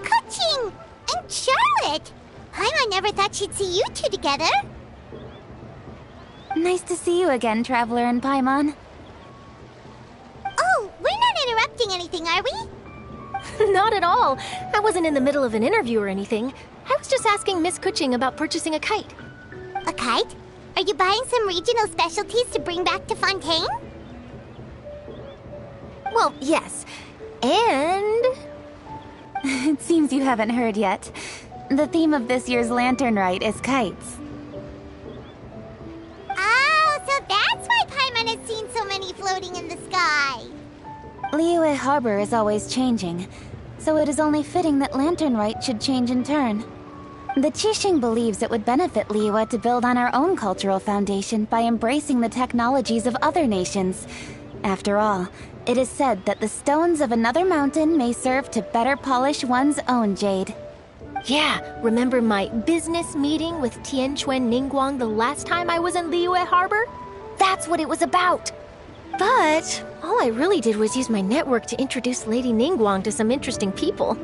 Kuching! And Charlotte! Paimon never thought she'd see you two together. Nice to see you again, Traveler and Paimon. Oh, we're not interrupting anything, are we? Not at all. I wasn't in the middle of an interview or anything. I was just asking Miss Kuching about purchasing a kite. A kite? Are you buying some regional specialties to bring back to Fontaine? Well, yes. And... It seems you haven't heard yet. The theme of this year's Lantern Rite is kites. Oh, so that's why Paimon has seen so many floating in the sky. Liyue Harbor is always changing, so it is only fitting that Lantern Rite should change in turn. The Qixing believes it would benefit Liyue to build on our own cultural foundation by embracing the technologies of other nations. After all, it is said that the stones of another mountain may serve to better polish one's own jade. Yeah, remember my business meeting with Tianquan Ningguang the last time I was in Liyue Harbor? That's what it was about. But all I really did was use my network to introduce Lady Ningguang to some interesting people.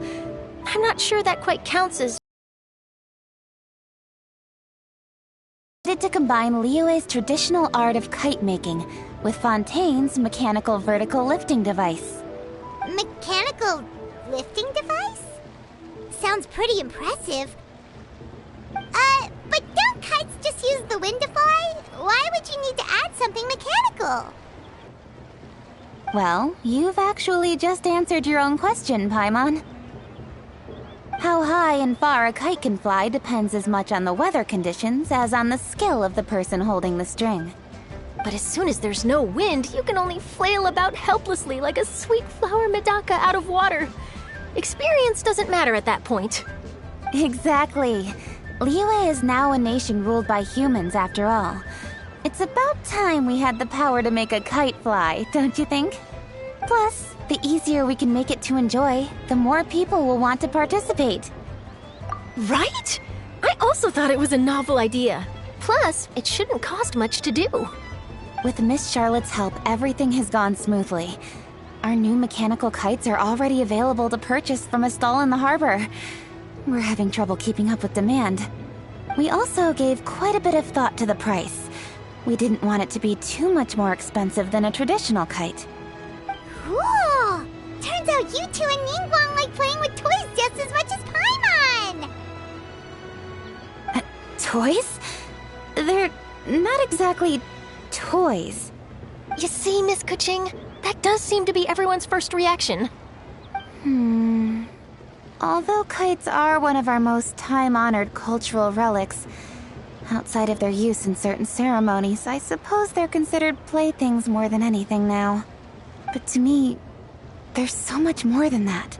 I'm not sure that quite counts as... To combine Liyue's traditional art of kite making with Fontaine's mechanical vertical lifting device. Mechanical lifting device? Sounds pretty impressive. But don't kites just use the wind to fly? Why would you need to add something mechanical? Well, you've actually just answered your own question, Paimon. How high and far a kite can fly depends as much on the weather conditions as on the skill of the person holding the string. But as soon as there's no wind, you can only flail about helplessly like a sweet flower medaka out of water. Experience doesn't matter at that point. Exactly. Liyue is now a nation ruled by humans, after all. It's about time we had the power to make a kite fly, don't you think? Plus, the easier we can make it to enjoy, the more people will want to participate. Right? I also thought it was a novel idea. Plus, it shouldn't cost much to do. With Miss Charlotte's help, everything has gone smoothly. Our new mechanical kites are already available to purchase from a stall in the harbor. We're having trouble keeping up with demand. We also gave quite a bit of thought to the price. We didn't want it to be too much more expensive than a traditional kite. Cool! Turns out you two and Ningguang like playing with toys just as much as Paimon! Toys? They're not exactly toys. You see, Miss Kuching? That does seem to be everyone's first reaction. Although kites are one of our most time-honored cultural relics, outside of their use in certain ceremonies, I suppose they're considered playthings more than anything now. But to me, there's so much more than that.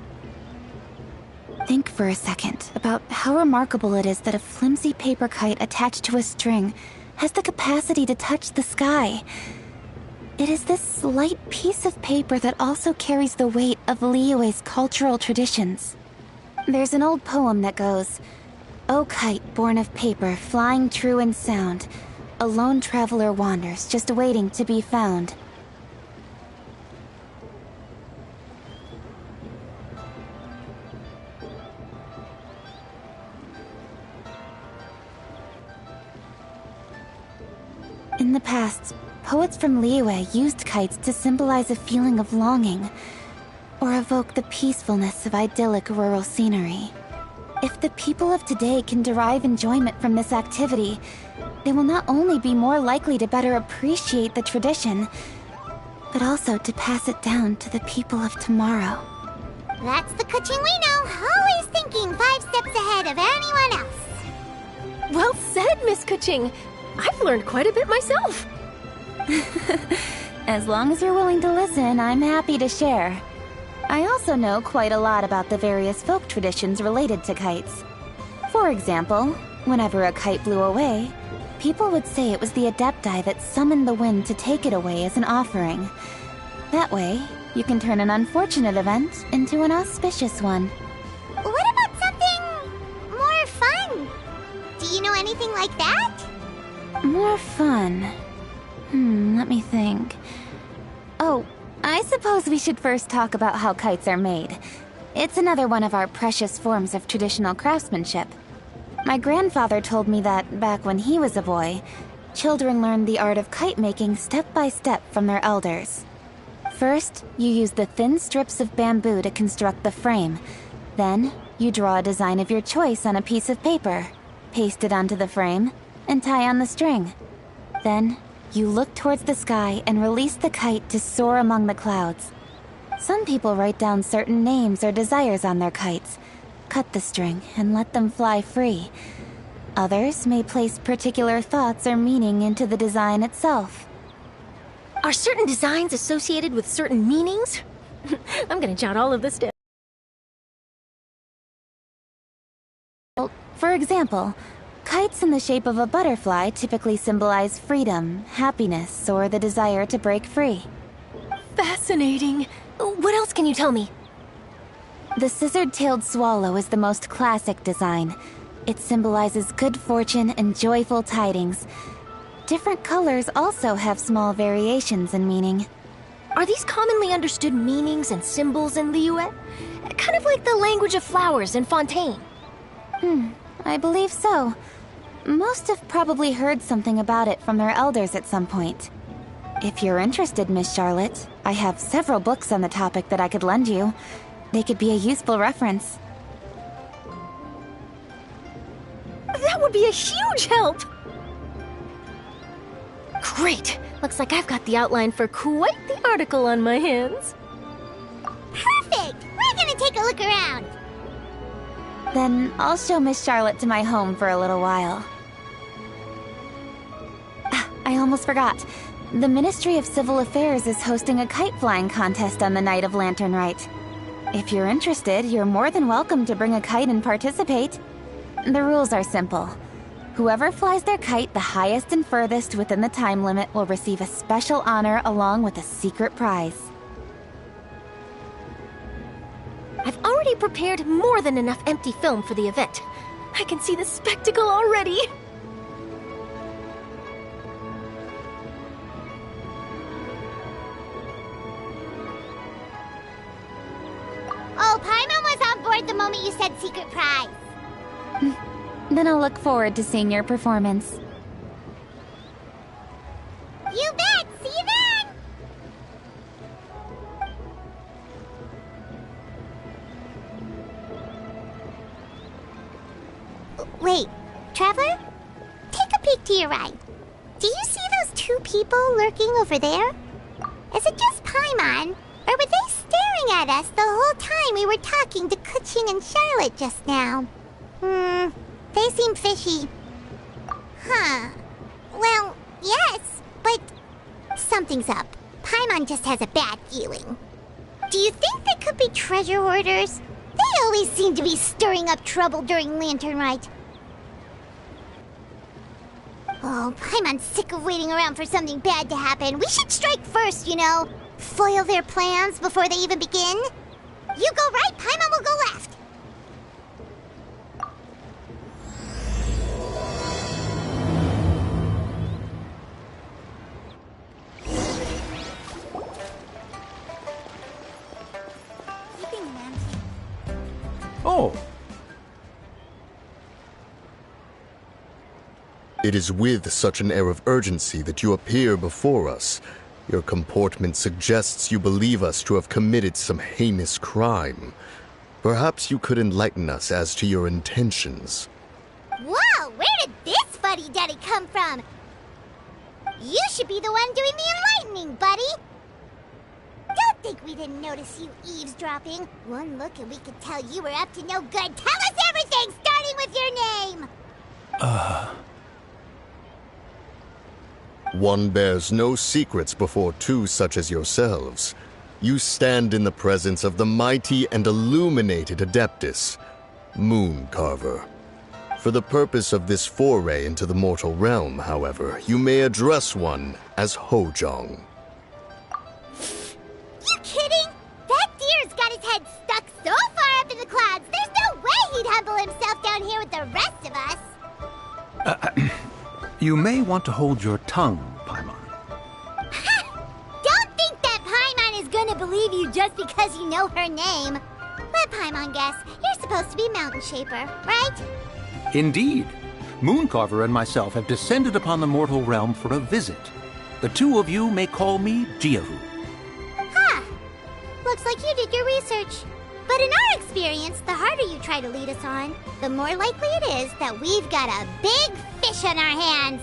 Think for a second about how remarkable it is that a flimsy paper kite attached to a string has the capacity to touch the sky. It is this light piece of paper that also carries the weight of Liyue's cultural traditions. There's an old poem that goes, "O kite born of paper, flying true in sound, a lone traveler wanders, just waiting to be found." In the past, poets from Liyue used kites to symbolize a feeling of longing, or evoke the peacefulness of idyllic rural scenery. If the people of today can derive enjoyment from this activity, they will not only be more likely to better appreciate the tradition, but also to pass it down to the people of tomorrow. That's the Kuching we know, always thinking 5 steps ahead of anyone else. Well said, Miss Kuching. I've learned quite a bit myself. As long as you're willing to listen, I'm happy to share. I also know quite a lot about the various folk traditions related to kites. For example, whenever a kite blew away, people would say it was the Adepti that summoned the wind to take it away as an offering. That way, you can turn an unfortunate event into an auspicious one. What you know anything like that? More fun. Let me think. Oh, I suppose we should first talk about how kites are made. It's another one of our precious forms of traditional craftsmanship. My grandfather told me that, back when he was a boy, children learned the art of kite making step by step from their elders. First, you use the thin strips of bamboo to construct the frame. Then, you draw a design of your choice on a piece of paper, paste it onto the frame, and tie on the string. Then, you look towards the sky and release the kite to soar among the clouds. Some people write down certain names or desires on their kites, cut the string, and let them fly free. Others may place particular thoughts or meaning into the design itself. Are certain designs associated with certain meanings? I'm gonna jot all of this down. For example, kites in the shape of a butterfly typically symbolize freedom, happiness, or the desire to break free. Fascinating. What else can you tell me? The scissor-tailed swallow is the most classic design. It symbolizes good fortune and joyful tidings. Different colors also have small variations in meaning. Are these commonly understood meanings and symbols in Liyue? Kind of like the language of flowers in Fontaine. I believe so. Most have probably heard something about it from their elders at some point. If you're interested, Miss Charlotte, I have several books on the topic that I could lend you. They could be a useful reference. That would be a huge help! Great! Looks like I've got the outline for quite the article on my hands. Perfect! We're gonna take a look around. Then I'll show Miss Charlotte to my home for a little while. I almost forgot. The Ministry of Civil Affairs is hosting a kite flying contest on the night of Lantern Rite. If you're interested, you're more than welcome to bring a kite and participate. The rules are simple. Whoever flies their kite the highest and furthest within the time limit will receive a special honor along with a secret prize. I've already prepared more than enough empty film for the event. I can see the spectacle already. Oh, Paimon was on board the moment you said secret prize. Then I'll look forward to seeing your performance. You bet! See you then! Wait, Traveler? Take a peek to your right. Do you see those two people lurking over there? Is it just Paimon? Or were they staring at us the whole time we were talking to Kuching and Charlotte just now? They seem fishy. Huh. Well, yes, but something's up. Paimon just has a bad feeling. Do you think they could be treasure hoarders? They always seem to be stirring up trouble during Lantern Rite. Oh, Paimon's sick of waiting around for something bad to happen. We should strike first, you know. Foil their plans before they even begin. You go right, Paimon will go left. Oh. It is with such an air of urgency that you appear before us. Your comportment suggests you believe us to have committed some heinous crime. Perhaps you could enlighten us as to your intentions. Whoa, where did this fuddy-duddy come from? You should be the one doing the enlightening, buddy. Don't think we didn't notice you eavesdropping. One look and we could tell you were up to no good. Tell us everything, starting with your name! One bears no secrets before two such as yourselves. You stand in the presence of the mighty and illuminated Adeptus, Moon Carver. For the purpose of this foray into the mortal realm, however, you may address one as Hojong. You kidding? That deer's got his head stuck so far up in the clouds, there's no way he'd humble himself down here with the rest of us. You may want to hold your tongue, Paimon. Don't think that Paimon is gonna believe you just because you know her name. Let Paimon guess. You're supposed to be Mountain Shaper, right? Indeed. Mooncarver and myself have descended upon the mortal realm for a visit. The two of you may call me Jiahu. Huh. Looks like you did your research. But in our experience, the harder you try to lead us on, the more likely it is that we've got a big fish on our hands.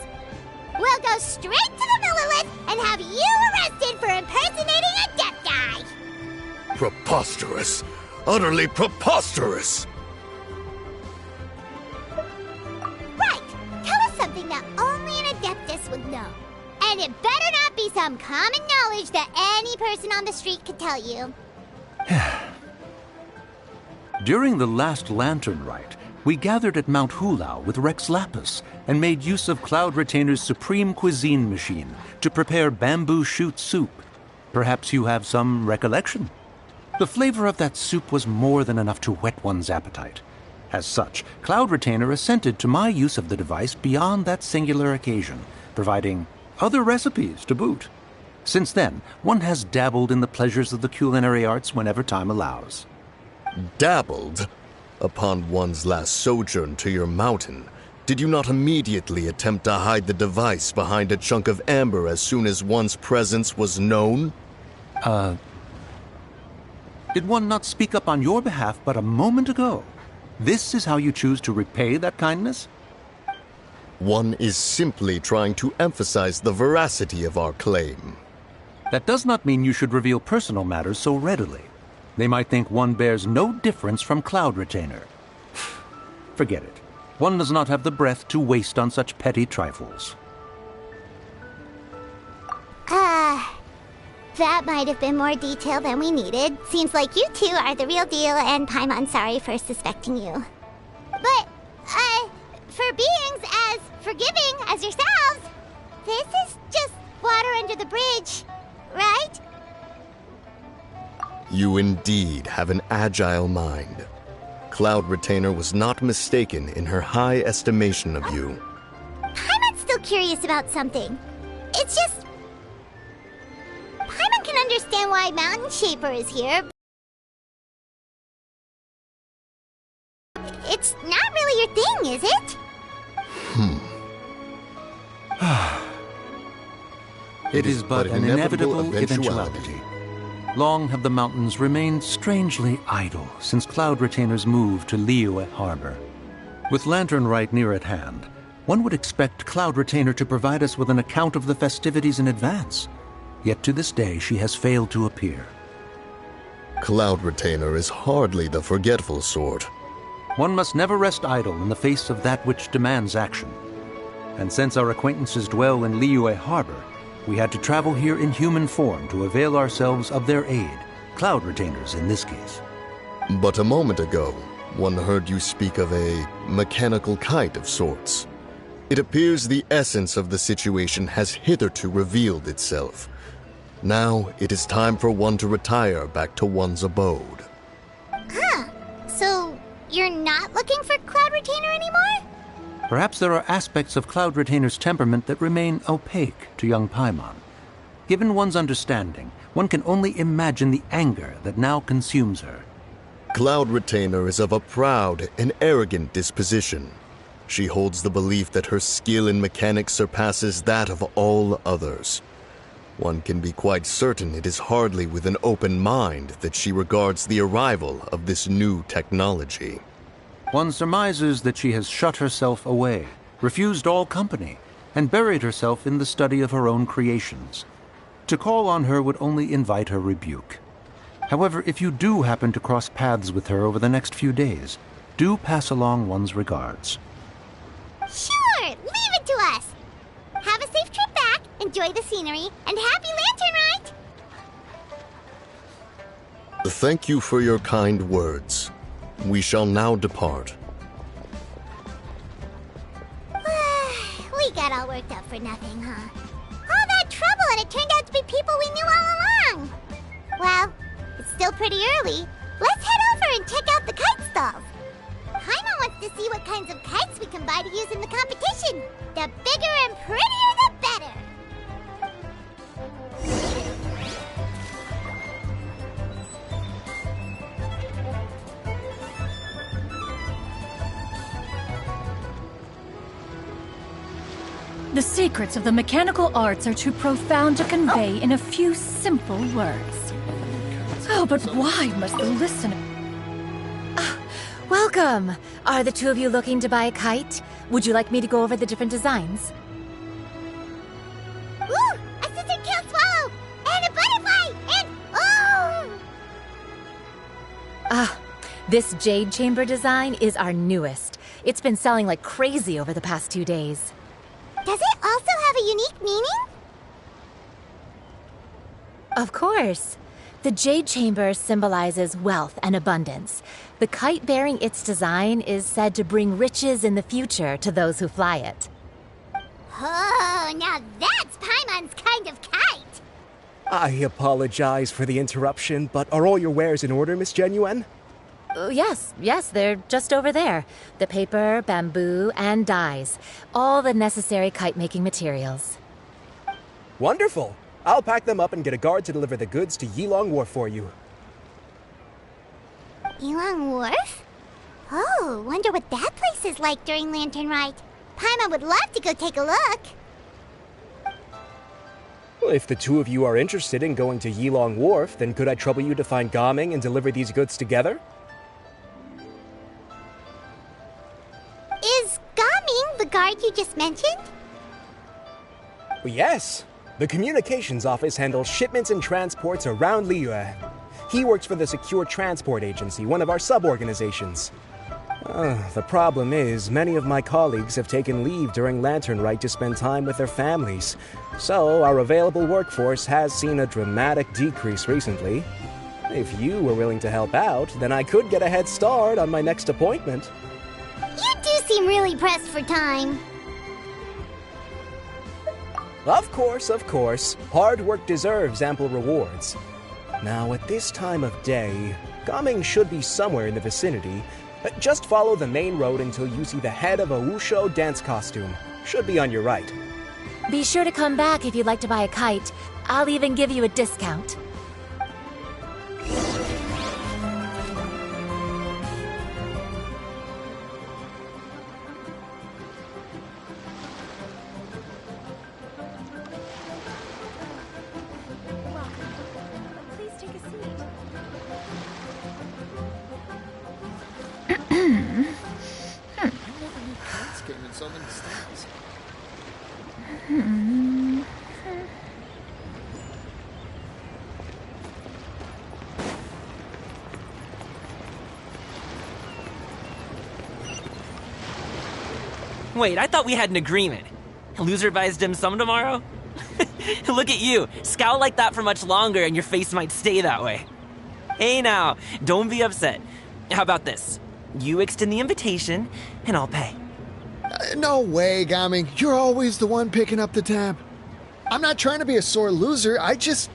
We'll go straight to the Millilith and have you arrested for impersonating a deaf guy. Preposterous. Utterly preposterous. Right. Tell us something that only an Adeptus would know. And it better not be some common knowledge that any person on the street could tell you. During the last Lantern Rite, we gathered at Mount Hulao with Rex Lapis and made use of Cloud Retainer's supreme cuisine machine to prepare bamboo shoot soup. Perhaps you have some recollection? The flavor of that soup was more than enough to whet one's appetite. As such, Cloud Retainer assented to my use of the device beyond that singular occasion, providing other recipes to boot. Since then, one has dabbled in the pleasures of the culinary arts whenever time allows. Dabbled? Upon one's last sojourn to your mountain, did you not immediately attempt to hide the device behind a chunk of amber as soon as one's presence was known? Did one not speak up on your behalf but a moment ago? This is how you choose to repay that kindness? One is simply trying to emphasize the veracity of our claim. That does not mean you should reveal personal matters so readily. They might think one bears no difference from Cloud Retainer. Forget it. One does not have the breath to waste on such petty trifles. That might have been more detail than we needed. Seems like you two are the real deal, and Paimon sorry for suspecting you. But, for beings as forgiving as yourselves, this is just water under the bridge, right? You indeed have an agile mind. Cloud Retainer was not mistaken in her high estimation of you. Paimon's still curious about something. It's just... Paimon can understand why Mountain Shaper is here. It's not really your thing, is it? It is but an inevitable eventuality. Long have the mountains remained strangely idle since Cloud Retainer's move to Liyue Harbor. With Lantern Rite near at hand, one would expect Cloud Retainer to provide us with an account of the festivities in advance. Yet to this day she has failed to appear. Cloud Retainer is hardly the forgetful sort. One must never rest idle in the face of that which demands action. And since our acquaintances dwell in Liyue Harbor, we had to travel here in human form to avail ourselves of their aid, Cloud Retainers in this case. But a moment ago, one heard you speak of a mechanical kite of sorts. It appears the essence of the situation has hitherto revealed itself. Now it is time for one to retire back to one's abode. So, you're not looking for Cloud Retainer anymore? Perhaps there are aspects of Cloud Retainer's temperament that remain opaque to young Paimon. Given one's understanding, one can only imagine the anger that now consumes her. Cloud Retainer is of a proud and arrogant disposition. She holds the belief that her skill in mechanics surpasses that of all others. One can be quite certain it is hardly with an open mind that she regards the arrival of this new technology. One surmises that she has shut herself away, refused all company, and buried herself in the study of her own creations. To call on her would only invite her rebuke. However, if you do happen to cross paths with her over the next few days, do pass along one's regards. Sure, leave it to us. Have a safe trip back, enjoy the scenery, and happy Lantern Rite! Thank you for your kind words. We shall now depart. We got all worked up for nothing, huh? All that trouble and it turned out to be people we knew all along! Well, it's still pretty early. Let's head over and check out the kite stalls. Paimon wants to see what kind kinds of kites we can buy to use in the competition. The bigger and prettier, the better. The secrets of the mechanical arts are too profound to convey in a few simple words. Oh, but why must the listener... Welcome! Are the two of you looking to buy a kite? Would you like me to go over the different designs? Ooh! A scissor-tail swallow! And a butterfly! And... oh! This jade chamber design is our newest. It's been selling like crazy over the past 2 days. Does it also have a unique meaning? Of course. The jade chamber symbolizes wealth and abundance. The kite bearing its design is said to bring riches in the future to those who fly it. Oh, now that's Paimon's kind of kite! I apologize for the interruption, but are all your wares in order, Miss Genuine? Yes, they're just over there. The paper, bamboo, and dyes. All the necessary kite-making materials. Wonderful! I'll pack them up and get a guard to deliver the goods to Yilong Wharf for you. Yilong Wharf? Oh, wonder what that place is like during Lantern Rite. Paimon would love to go take a look. Well, if the two of you are interested in going to Yilong Wharf, then could I trouble you to find Gaming and deliver these goods together? Is Gaming the guard you just mentioned? Well, yes. The communications office handles shipments and transports around Liyue. He works for the Secure Transport Agency, one of our sub-organizations. The problem is, many of my colleagues have taken leave during Lantern Rite to spend time with their families. So, our available workforce has seen a dramatic decrease recently. If you were willing to help out, then I could get a head start on my next appointment. You do seem really pressed for time. Of course. Hard work deserves ample rewards. Now, at this time of day, Gaming should be somewhere in the vicinity. Just follow the main road until you see the head of a Wushu dance costume. Should be on your right. Be sure to come back if you'd like to buy a kite. I'll even give you a discount. Wait, I thought we had an agreement. Loser buys dim sum tomorrow? Look at you. Scowl like that for much longer and your face might stay that way. Hey now, don't be upset. How about this? You extend the invitation, and I'll pay. No way, Gaming. You're always the one picking up the tab. I'm not trying to be a sore loser. I just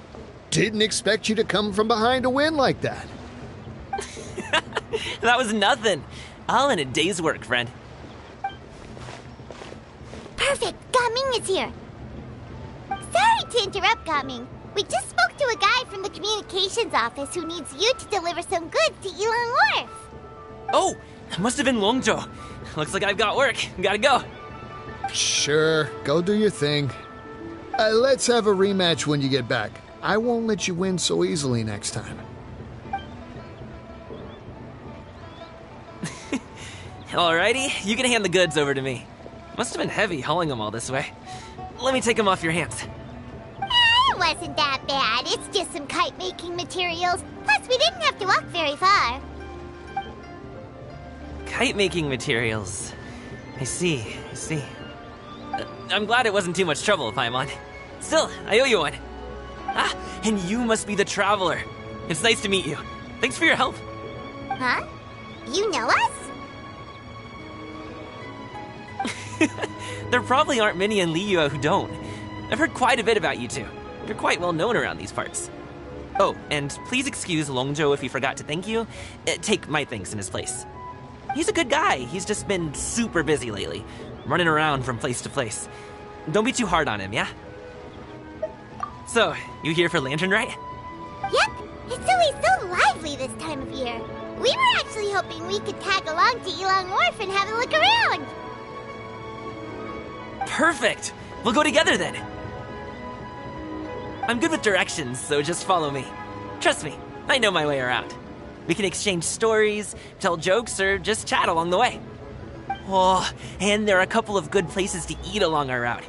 didn't expect you to come from behind to win like that. That was nothing. All in a day's work, friend. Perfect! Gaming is here! Sorry to interrupt, Gaming. We just spoke to a guy from the communications office who needs you to deliver some goods to Yilong Wharf. Oh, it must have been Longzhou. Looks like I've got work. Gotta go. Sure, go do your thing. Let's have a rematch when you get back. I won't let you win so easily next time. Alrighty, you can hand the goods over to me. Must have been heavy hauling them all this way. Let me take them off your hands. It wasn't that bad. It's just some kite-making materials. Plus, we didn't have to walk very far. Kite-making materials. I see. I'm glad it wasn't too much trouble, Paimon. Still, I owe you one. Ah, and you must be the traveler. It's nice to meet you. Thanks for your help. Huh? You know us? There probably aren't many in Liyue who don't. I've heard quite a bit about you two. You're quite well known around these parts. Oh, and please excuse Longzhou if he forgot to thank you. Take my thanks in his place. He's a good guy. He's just been super busy lately, running around from place to place. Don't be too hard on him, yeah? So, you here for Lantern Rite? Yep, it's always so lively this time of year. We were actually hoping we could tag along to Elong Wharf and have a look around. Perfect! We'll go together then. I'm good with directions, so just follow me. Trust me, I know my way around. We can exchange stories, tell jokes, or just chat along the way. Oh, and there are a couple of good places to eat along our route.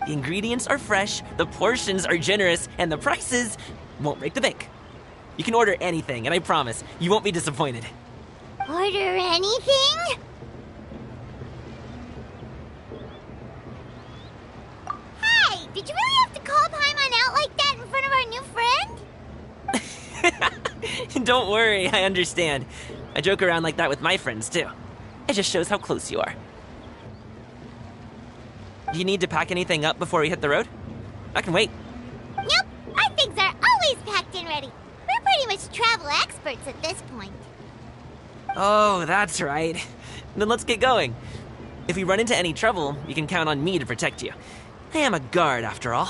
The ingredients are fresh, the portions are generous, and the prices won't break the bank. You can order anything, and I promise, you won't be disappointed. Order anything? Hey, did you really have to call Paimon out like that in front of our new friend? Don't worry, I understand. I joke around like that with my friends, too. It just shows how close you are. Do you need to pack anything up before we hit the road? I can wait. Nope, our things are always packed and ready. We're pretty much travel experts at this point. Oh, that's right. Then let's get going. If we run into any trouble, you can count on me to protect you. I am a guard, after all.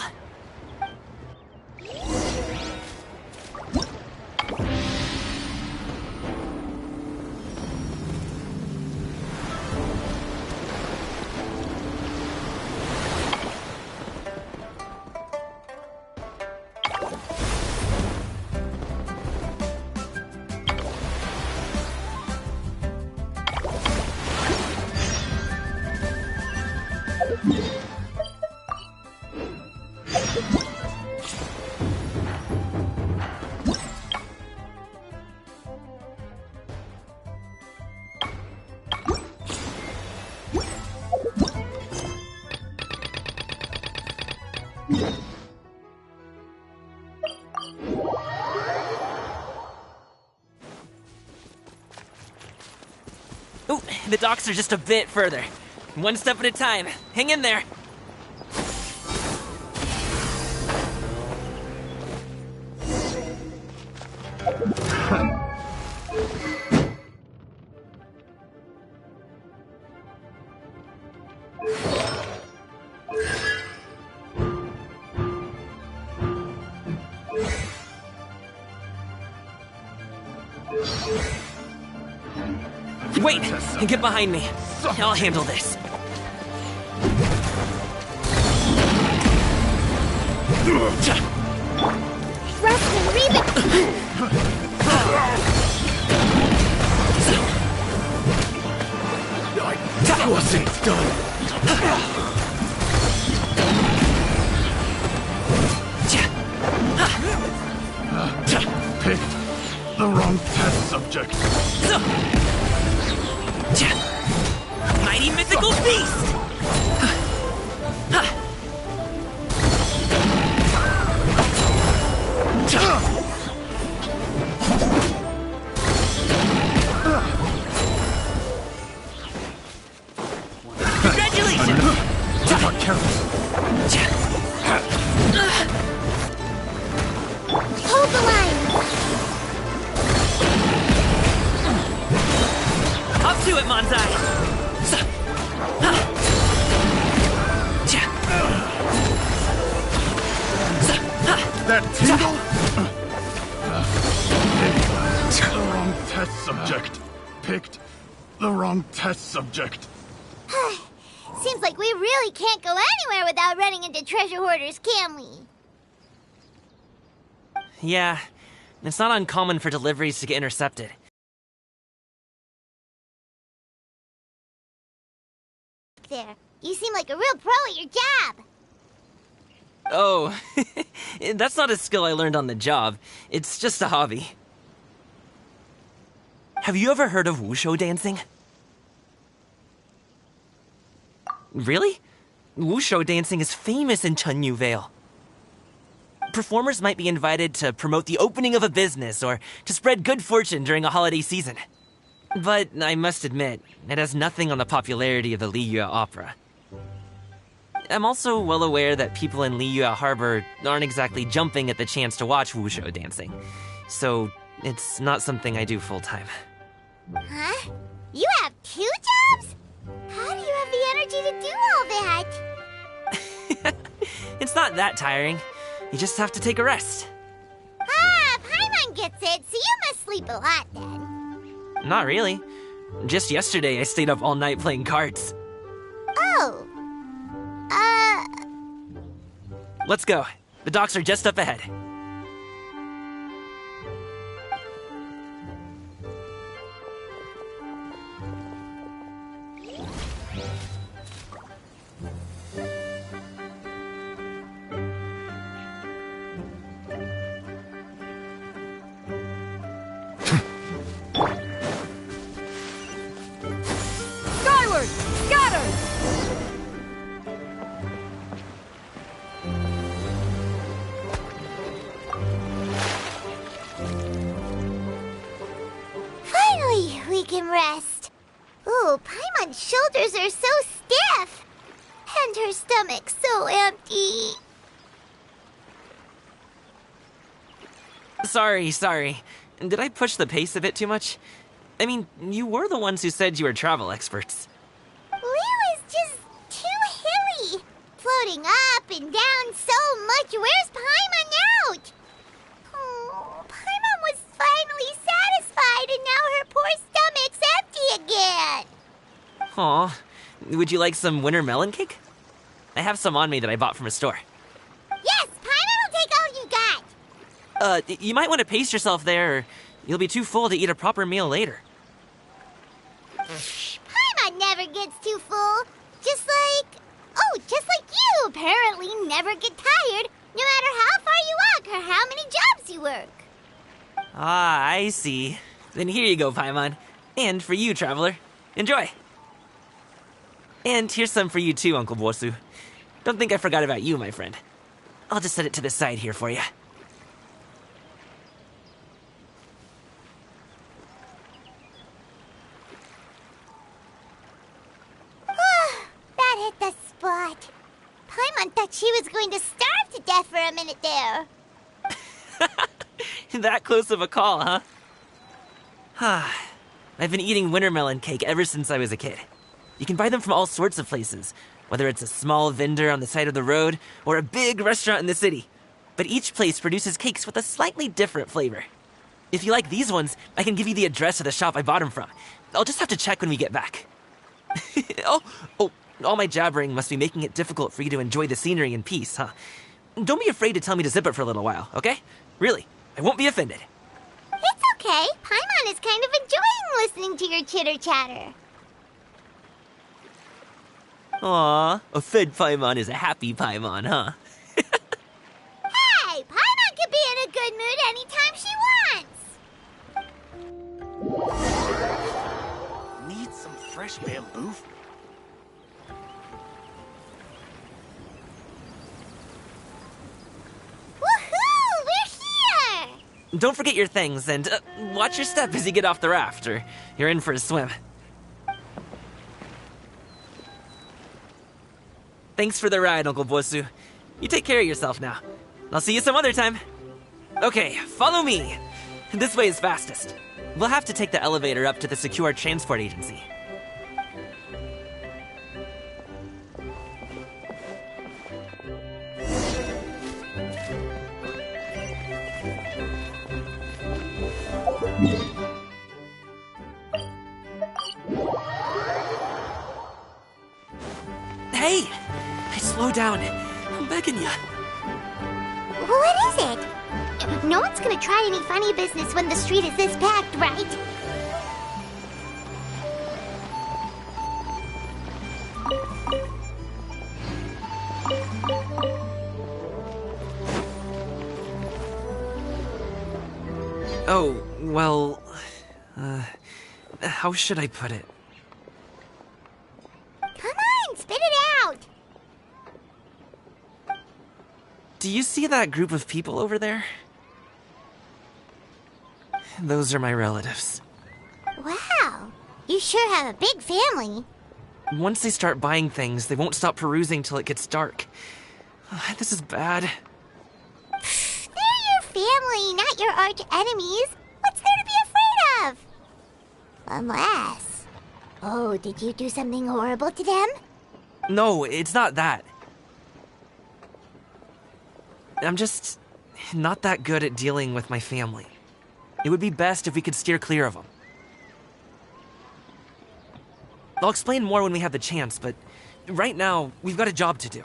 Ooh, the docks are just a bit further. One step at a time. Hang in there. Wait! Get behind me. I'll handle this. Trust me, leave it! That wasn't done. Picked the wrong test subject. Mighty mythical beast! Congratulations! Hold the line! Up to it, Manzai! That tingle? Picked the wrong test subject. Picked the wrong test subject. Seems like we really can't go anywhere without running into treasure hoarders, can we? Yeah, it's not uncommon for deliveries to get intercepted. There, you seem like a real pro at your job. Oh, that's not a skill I learned on the job. It's just a hobby. Have you ever heard of wushu dancing? Really? Wushu dancing is famous in Chunyu Vale. Performers might be invited to promote the opening of a business or to spread good fortune during a holiday season. But I must admit, it has nothing on the popularity of the Liyue Opera. I'm also well aware that people in Liyue Harbor aren't exactly jumping at the chance to watch wushu dancing. so it's not something I do full-time. Huh? You have 2 jobs? How do you have the energy to do all that? It's not that tiring. You just have to take a rest. Ah, Paimon gets it, so you must sleep a lot then. Not really. Just yesterday, I stayed up all night playing cards. Oh. Let's go. The docks are just up ahead. Skyward! Scatter! Finally, we can rest. Ooh, Paimon's shoulders are so stiff. And her stomach so empty. Sorry. Did I push the pace a bit too much? I mean, you were the ones who said you were travel experts. Liyue is just too hilly. Floating up and down so much. Where's Paimon out? Oh, Paimon was finally satisfied and now her poor stomach's empty again. Aw, would you like some winter melon cake? I have some on me that I bought from a store. Yes, Paimon will take all you got. You might want to pace yourself there, or you'll be too full to eat a proper meal later. Paimon never gets too full. Just like you apparently never get tired, no matter how far you walk or how many jobs you work. Ah, I see. Then here you go, Paimon. And for you, traveler. Enjoy. And here's some for you too, Uncle Bosu. Don't think I forgot about you, my friend. I'll just set it to the side here for you. That hit the spot. Paimon thought she was going to starve to death for a minute there. That close of a call, huh? I've been eating winter melon cake ever since I was a kid. You can buy them from all sorts of places, whether it's a small vendor on the side of the road or a big restaurant in the city. But each place produces cakes with a slightly different flavor. If you like these ones, I can give you the address of the shop I bought them from. I'll just have to check when we get back. Oh, all my jabbering must be making it difficult for you to enjoy the scenery in peace, huh? Don't be afraid to tell me to zip it for a little while, okay? Really, I won't be offended. It's okay. Paimon is kind of enjoying listening to your chitter-chatter. Aw, a fed Paimon is a happy Paimon, huh? Hey, Paimon can be in a good mood anytime she wants. Need some fresh bamboo? Woohoo! We're here! Don't forget your things, and watch your step as you get off the raft, or you're in for a swim. Thanks for the ride, Uncle Bosu. You take care of yourself now. I'll see you some other time. Okay, follow me. This way is fastest. We'll have to take the elevator up to the secure transport agency. Hey! Slow down. I'm begging you. What is it? No one's gonna try any funny business when the street is this packed, right? Oh, well... how should I put it? Come on, spit it out! Do you see that group of people over there? Those are my relatives. Wow, you sure have a big family. Once they start buying things, they won't stop perusing till it gets dark. This is bad. They're your family, not your arch enemies. What's there to be afraid of? Unless... Oh, did you do something horrible to them? No, it's not that. I'm just not that good at dealing with my family. It would be best if we could steer clear of them. I'll explain more when we have the chance, but right now, we've got a job to do.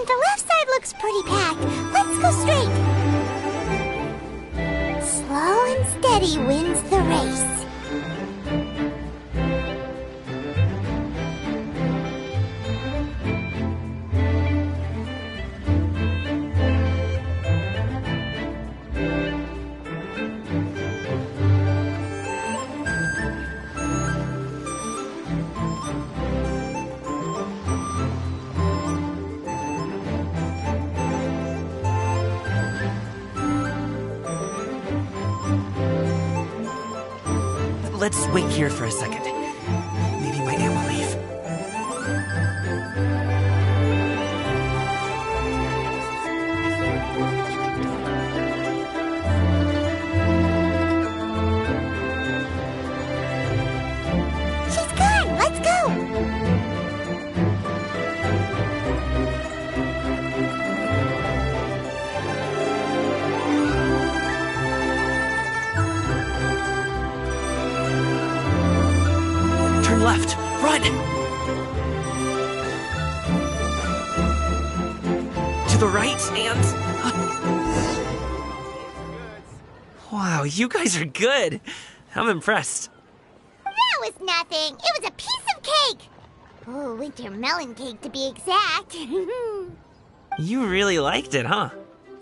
The left side looks pretty packed. Let's go straight. Slow and steady wins the race. Let's wait here for a second. Maybe my aunt will leave. She's gone! Let's go! Turn left! Run! To the right and... Wow, you guys are good. I'm impressed. That was nothing. It was a piece of cake. Oh, winter melon cake to be exact. You really liked it, huh?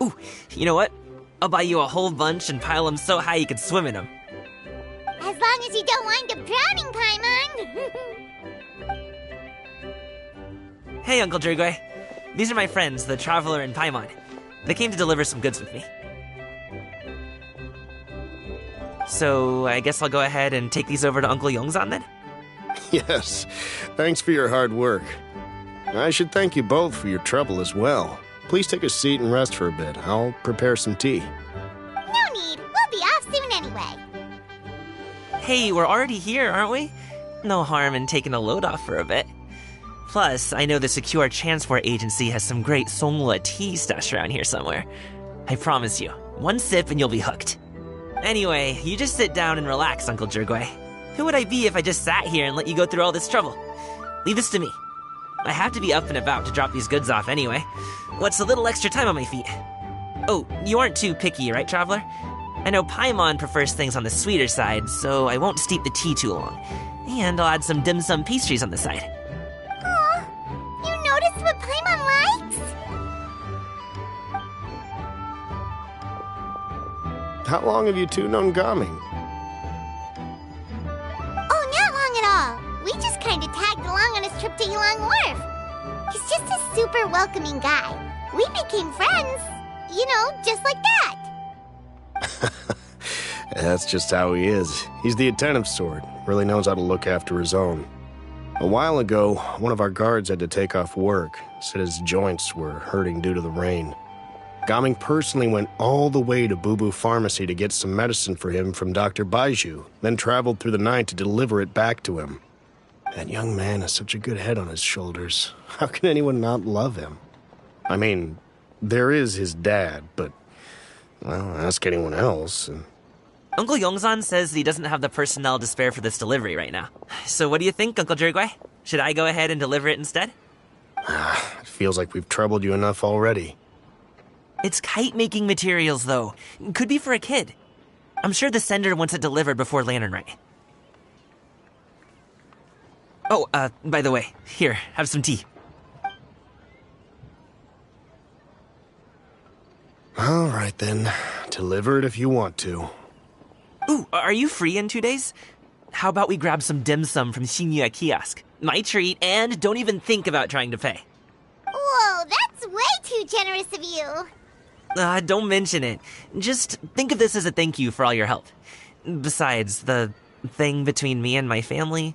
Ooh, you know what? I'll buy you a whole bunch and pile them so high you could swim in them. As long as you don't wind up drowning, Paimon. Hey, Uncle Drugoi. These are my friends, the Traveler and Paimon. They came to deliver some goods with me. So, I guess I'll go ahead and take these over to Uncle Yongzan then? Yes, thanks for your hard work. I should thank you both for your trouble as well. Please take a seat and rest for a bit. I'll prepare some tea. No need. We'll be off soon anyway. Hey, we're already here, aren't we? No harm in taking a load off for a bit. Plus, I know the Secure Transport Agency has some great Songhua tea stashed around here somewhere. I promise you, one sip and you'll be hooked. Anyway, you just sit down and relax, Uncle Drugoi. Who would I be if I just sat here and let you go through all this trouble? Leave this to me. I have to be up and about to drop these goods off anyway. What's a little extra time on my feet? Oh, you aren't too picky, right, Traveler? I know Paimon prefers things on the sweeter side, so I won't steep the tea too long. And I'll add some dim sum pastries on the side. Aw, you noticed what Paimon likes? How long have you two known Gaming? Oh, not long at all. We just kind of tagged along on his trip to Yulong Wharf. He's just a super welcoming guy. We became friends, you know, just like that. That's just how he is. He's the attentive sort, really knows how to look after his own. A while ago, one of our guards had to take off work, said his joints were hurting due to the rain. Gaming personally went all the way to Boo Boo Pharmacy to get some medicine for him from Dr. Baiju, then traveled through the night to deliver it back to him. That young man has such a good head on his shoulders. How can anyone not love him? I mean, there is his dad, but, well, ask anyone else. Uncle Yongzan says he doesn't have the personnel to spare for this delivery right now. So what do you think, Uncle Drugoi? Should I go ahead and deliver it instead? It feels like we've troubled you enough already. It's kite-making materials, though. Could be for a kid. I'm sure the sender wants it delivered before Lantern Rite. Oh, by the way, here, have some tea. All right, then. Deliver it if you want to. Ooh, are you free in 2 days? How about we grab some dim sum from Shinya Kiosk? My treat, and don't even think about trying to pay. Whoa, that's way too generous of you. Don't mention it. Just think of this as a thank you for all your help. Besides, the thing between me and my family,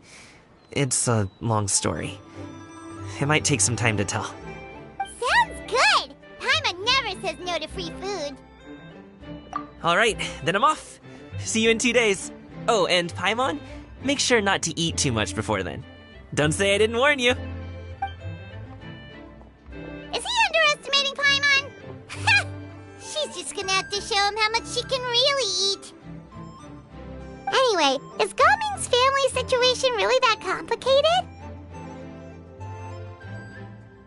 it's a long story. it might take some time to tell. Sounds good! Paimon never says no to free food. Alright, then I'm off. See you in 2 days. Oh, and Paimon, make sure not to eat too much before then. Don't say I didn't warn you. Is he underestimating Paimon? Ha! She's just gonna have to show him how much she can really eat. Anyway, is Gaming's family situation really that complicated?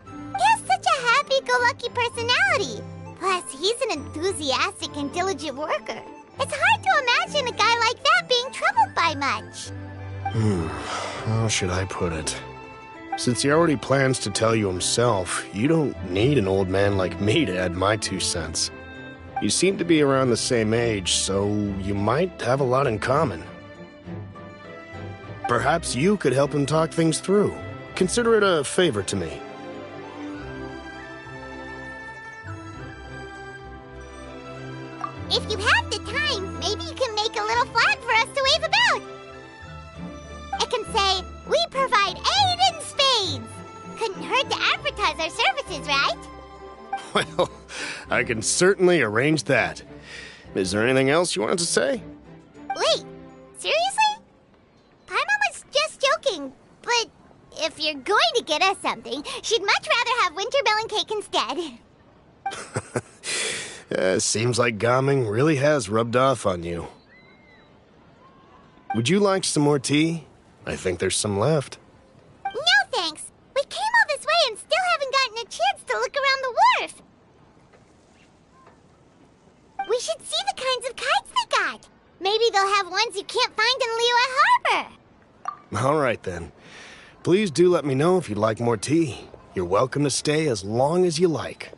He has such a happy-go-lucky personality. Plus, he's an enthusiastic and diligent worker. It's hard to imagine a guy like that being troubled by much. How should I put it? Since he already plans to tell you himself, you don't need an old man like me to add my 2 cents. You seem to be around the same age, so you might have a lot in common. Perhaps you could help him talk things through. Consider it a favor to me. If you have the time, maybe you can make a little flag for us to wave about. It can say, "We provide aid in spades." Couldn't hurt to advertise our services, right? Well, I can certainly arrange that. Is there anything else you wanted to say? Wait, seriously? Paimon was just joking, but if you're going to get us something, she'd much rather have wintermelon cake instead. Seems like Gaming really has rubbed off on you. Would you like some more tea? I think there's some left. No thanks. We came all this way and still haven't gotten a chance to look around the wharf. We should see the kinds of kites they got. Maybe they'll have ones you can't find in Liyue Harbor. All right, then. Please do let me know if you'd like more tea. You're welcome to stay as long as you like.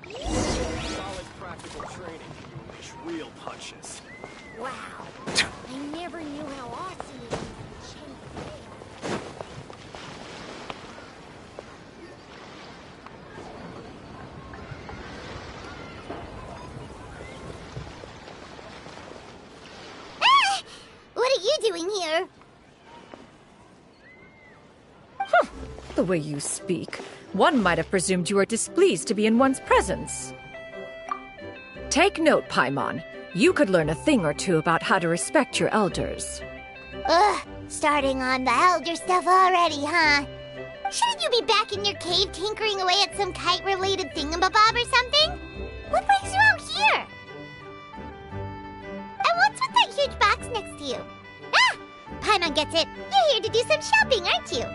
Solid practical training. Unleash real punches. Wow. I never knew how awesome it was to change Ah! What are you doing here? The way you speak, one might have presumed you were displeased to be in one's presence. Take note, Paimon. You could learn a thing or two about how to respect your elders. Ugh, starting on the elder stuff already, huh? Shouldn't you be back in your cave tinkering away at some kite-related thingamabob or something? What brings you out here? And what's with that huge box next to you? Ah! Paimon gets it. You're here to do some shopping, aren't you?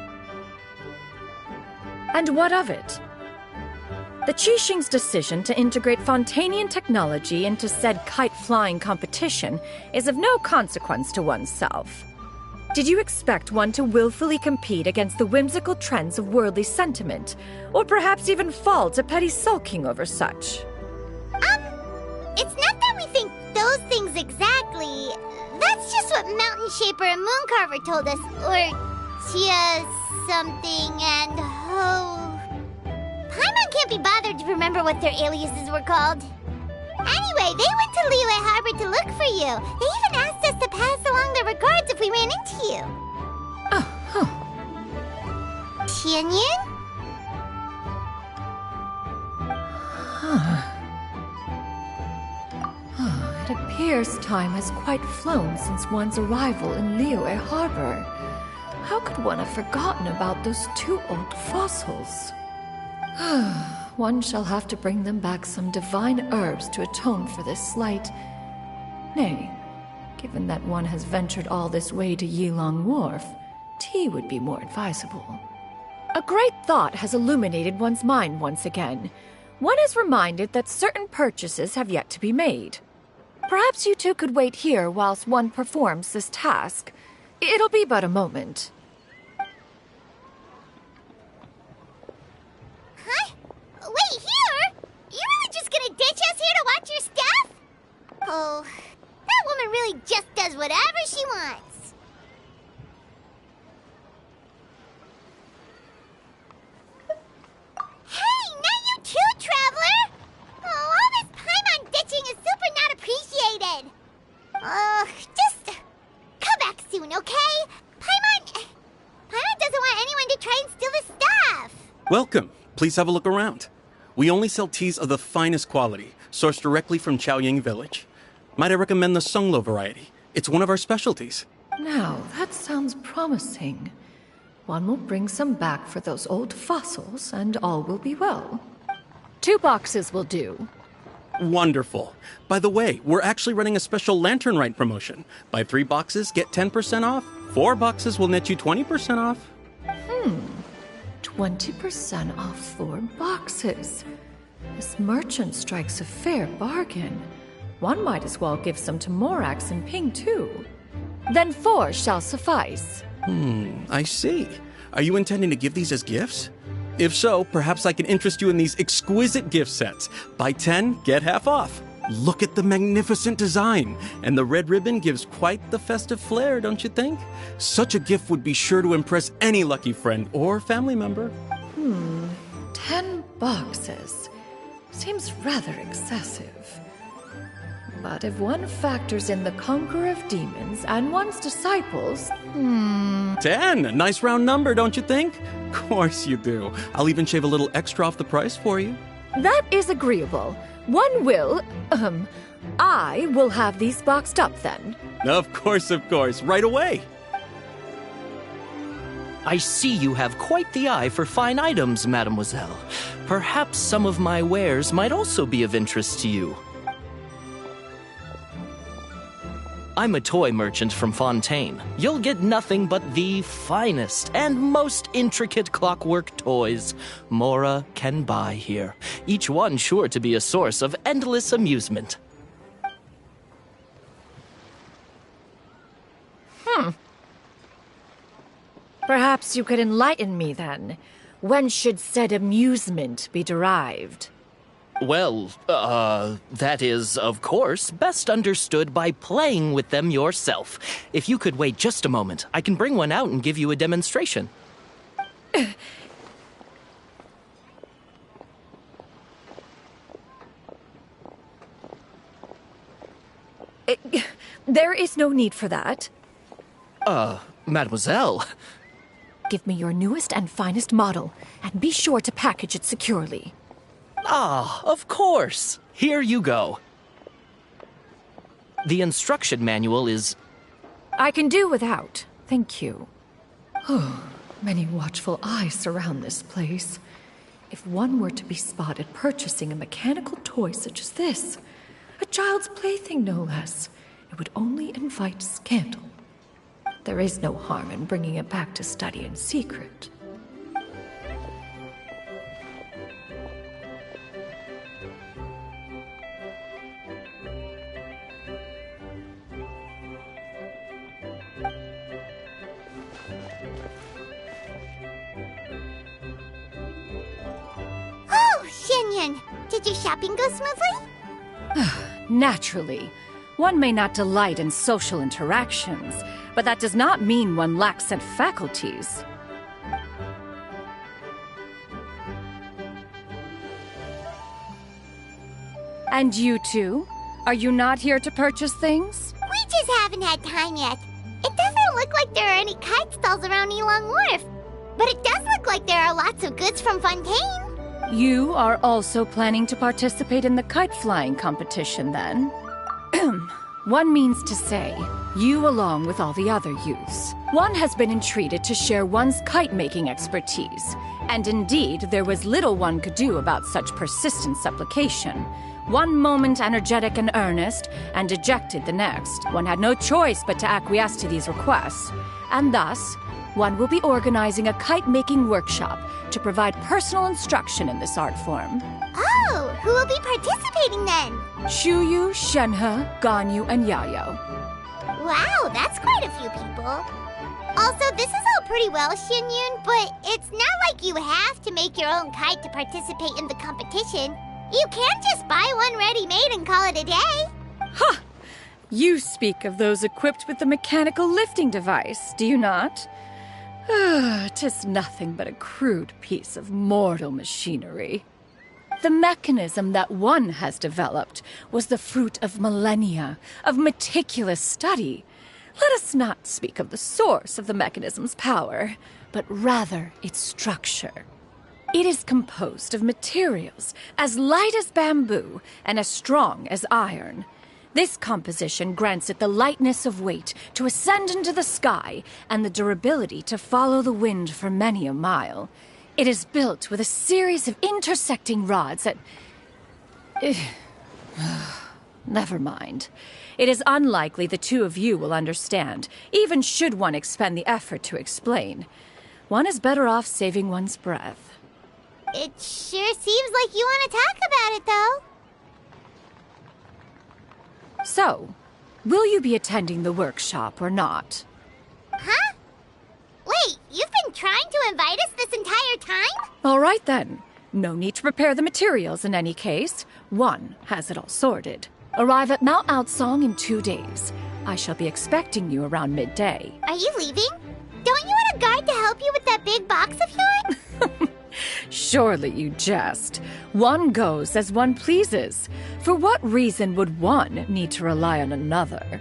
And what of it? The Qixing's decision to integrate Fontanian technology into said kite-flying competition is of no consequence to oneself. Did you expect one to willfully compete against the whimsical trends of worldly sentiment, or perhaps even fall to petty sulking over such? It's not that we think those things exactly. That's just what Mountain Shaper and Mooncarver told us, or Tia something and Ho. Paimon can't be bothered to remember what their aliases were called. Anyway, they went to Liyue Harbor to look for you. They even asked us to pass along their regards if we ran into you. Tianyin? It appears time has quite flown since one's arrival in Liyue Harbor. How could one have forgotten about those 2 old fossils? One shall have to bring them back some divine herbs to atone for this slight. Nay, given that one has ventured all this way to Yilong Wharf, tea would be more advisable. A great thought has illuminated one's mind once again. One is reminded that certain purchases have yet to be made. Perhaps you two could wait here whilst one performs this task. It'll be but a moment. Huh? Wait, here? You really just gonna ditch us here to watch your stuff? Oh, that woman really just does whatever she wants. Hey, not you too, Traveler! Oh, all this Paimon ditching is super not appreciated. Just come back soon, okay? Paimon, Welcome. Please have a look around. We only sell teas of the finest quality, sourced directly from Chaoying Village. Might I recommend the Sunglo variety? It's one of our specialties. Now, that sounds promising. One will bring some back for those old fossils, and all will be well. 2 boxes will do. Wonderful. By the way, we're actually running a special lantern rite promotion. Buy 3 boxes, get 10% off. 4 boxes will net you 20% off. 20% off 4 boxes. This merchant strikes a fair bargain. One might as well give some to Morax and Ping, too. Then 4 shall suffice. I see. Are you intending to give these as gifts? If so, perhaps I can interest you in these exquisite gift sets. Buy 10, get half off. Look at the magnificent design. And the red ribbon gives quite the festive flair, don't you think? Such a gift would be sure to impress any lucky friend or family member. 10 boxes. Seems rather excessive. But if one factors in the Conqueror of Demons and one's disciples... 10! A nice round number, don't you think? Of course you do. I'll even shave a little extra off the price for you. That is agreeable. One will, I will have these boxed up then. Of course, right away. I see you have quite the eye for fine items, mademoiselle. Perhaps some of my wares might also be of interest to you. I'm a toy merchant from Fontaine. You'll get nothing but the finest and most intricate clockwork toys Mora can buy here. Each one sure to be a source of endless amusement. Perhaps you could enlighten me then. When should said amusement be derived? Well, that is, of course, best understood by playing with them yourself. If you could wait just a moment, I can bring one out and give you a demonstration. There is no need for that. Mademoiselle. Give me your newest and finest model, and be sure to package it securely. Ah, of course. Here you go. The instruction manual is... I can do without. Thank you. Many watchful eyes surround this place. If one were to be spotted purchasing a mechanical toy such as this, a child's plaything no less, it would only invite scandal. There is no harm in bringing it back to study in secret. Oh, Shinyan! Did your shopping go smoothly? Naturally. One may not delight in social interactions, but that does not mean one lacks said faculties. And you two? Are you not here to purchase things? We just haven't had time yet. It doesn't look like there are any kite stalls around Elong Wharf, but it does look like there are lots of goods from Fontaine. You are also planning to participate in the kite flying competition, then? One means to say, you along with all the other youths. One has been entreated to share one's kite-making expertise, and indeed there was little one could do about such persistent supplication. One moment energetic and earnest, and dejected the next. One had no choice but to acquiesce to these requests, and thus, one will be organizing a kite-making workshop to provide personal instruction in this art form. Oh, who will be participating then? Shuyu, Shenhe, Ganyu, and Yayo. Wow, that's quite a few people. Also, this is all pretty well, Xinyun, but it's not like you have to make your own kite to participate in the competition. You can't just buy one ready-made and call it a day. Ha! You speak of those equipped with the mechanical lifting device, do you not? 'Tis nothing but a crude piece of mortal machinery. The mechanism that one has developed was the fruit of millennia of meticulous study. Let us not speak of the source of the mechanism's power, but rather its structure. It is composed of materials as light as bamboo and as strong as iron. This composition grants it the lightness of weight to ascend into the sky and the durability to follow the wind for many a mile. It is built with a series of intersecting rods that... Never mind. It is unlikely the two of you will understand, even should one expend the effort to explain. One is better off saving one's breath. It sure seems like you want to talk about it, though. So, will you be attending the workshop or not? Huh? Wait, you've been trying to invite us this entire time? All right then. No need to prepare the materials in any case. One has it all sorted. Arrive at Mount Outsong in 2 days. I shall be expecting you around midday. Are you leaving? Don't you want a guard to help you with that big box of yours? Surely you jest. One goes as one pleases. For what reason would one need to rely on another?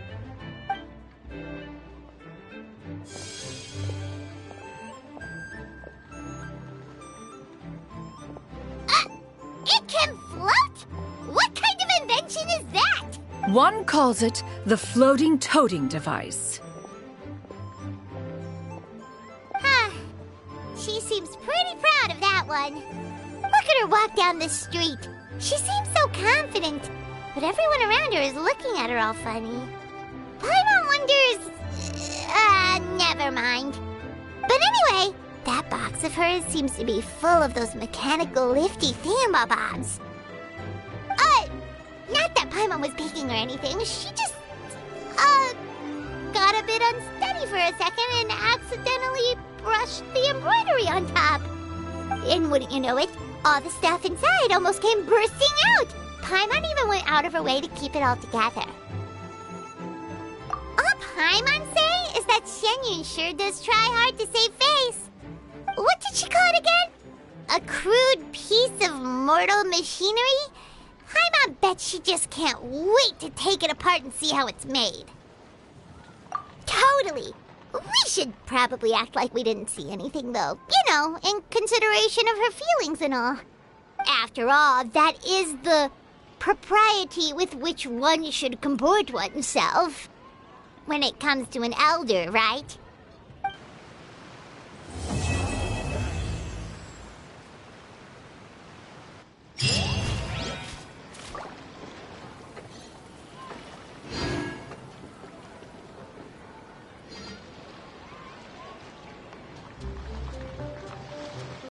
It can float? What kind of invention is that? One calls it the floating toting device. Huh. She seems pretty proud of that one. Look at her walk down the street. She seems so confident, but everyone around her is looking at her all funny. Paimon wonders... never mind. But anyway, that box of hers seems to be full of those mechanical lifty thingamabobs. Not that Paimon was peeking or anything. She just, got a bit unsteady for a second and accidentally brushed the embroidery on top. And wouldn't you know it, all the stuff inside almost came bursting out. Paimon even went out of her way to keep it all together. All Paimon say is that Shenyun sure does try hard to save face. What did she call it again? A crude piece of mortal machinery? Paimon bet she just can't wait to take it apart and see how it's made. Totally. We should probably act like we didn't see anything, though. You know, in consideration of her feelings and all. After all, that is the propriety with which one should comport oneself. When it comes to an elder, right?